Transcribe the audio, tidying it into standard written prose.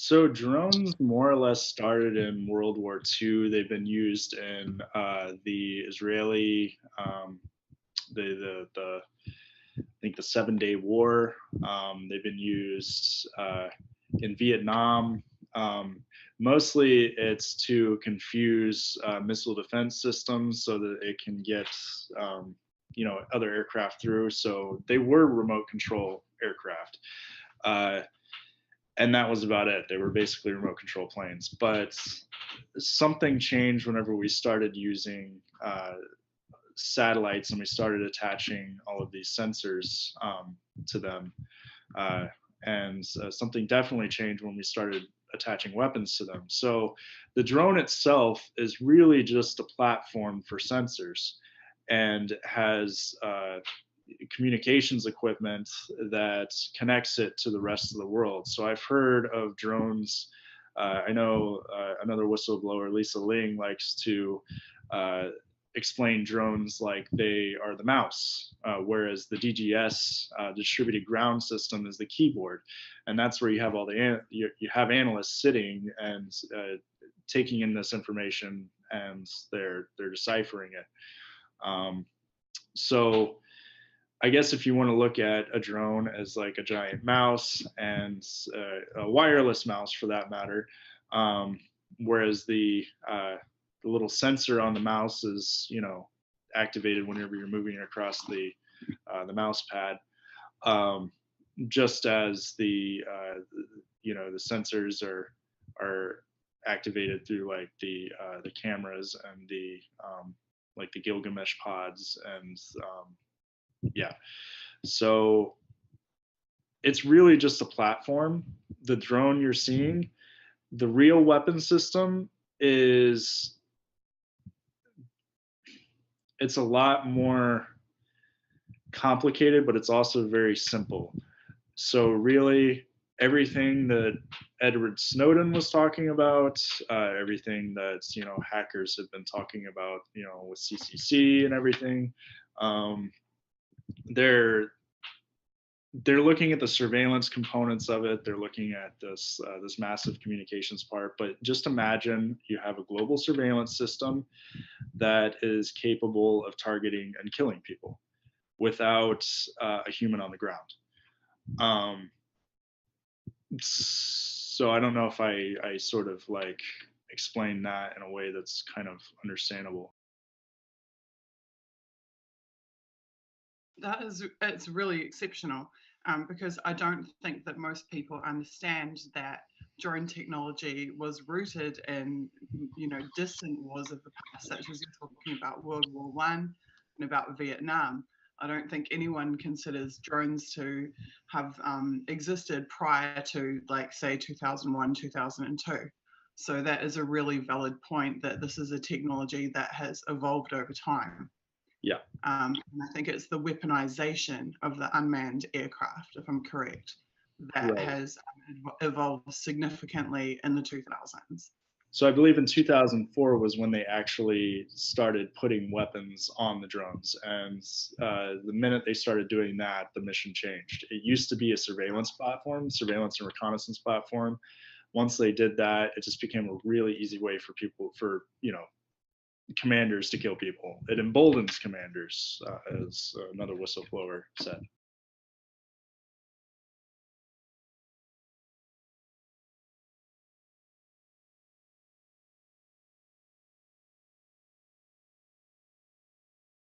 So drones more or less started in World War II. They've been used in the Israeli, the I think the 7 Day War. They've been used in Vietnam. Um, Mostly, it's to confuse missile defense systems so that it can get other aircraft through. So they were remote control aircraft. Uh, and that was about it. They were basically remote control planes. But something changed whenever we started using satellites and we started attaching all of these sensors to them. Uh, and something definitely changed when we started attaching weapons to them. So the drone itself is really just a platform for sensors and has communications equipment that connects it to the rest of the world. So I've heard of drones. I know another whistleblower, Lisa Ling, likes to uh, explain drones like they are the mouse, whereas the DGS, distributed ground system, is the keyboard, and that's where you have all you have analysts sitting and taking in this information, and they're deciphering it. So I guess if you want to look at a drone as like a giant mouse and a wireless mouse for that matter, whereas the little sensor on the mouse is activated whenever you're moving across the mouse pad, just as the sensors are activated through like the cameras and the like the Gilgamesh pods and yeah. So it's really just a platform. The drone you're seeing, the real weapon system is it's a lot more complicated, but it's also very simple. So really, everything that Edward Snowden was talking about, everything that hackers have been talking about, with CCC and everything, they're they're looking at the surveillance components of it. They're looking at this massive communications part. But just imagine you have a global surveillance system that is capable of targeting and killing people without a human on the ground. So I don't know if I sort of like explain that in a way that's kind of understandable. It's really exceptional, because I don't think that most people understand that drone technology was rooted in distant wars of the past, such as you're talking about World War One and about Vietnam. I don't think anyone considers drones to have existed prior to, like, say, 2001, 2002. So that is a really valid point, that this is a technology that has evolved over time. Yeah. And I think it's the weaponization of the unmanned aircraft, if I'm correct, that Right. has evolved significantly in the 2000s. So I believe in 2004 was when they actually started putting weapons on the drones, and the minute they started doing that, the mission changed. It used to be a surveillance platform, surveillance and reconnaissance platform. Once they did that, it just became a really easy way for people, for commanders to kill people. It emboldens commanders, as another whistleblower said.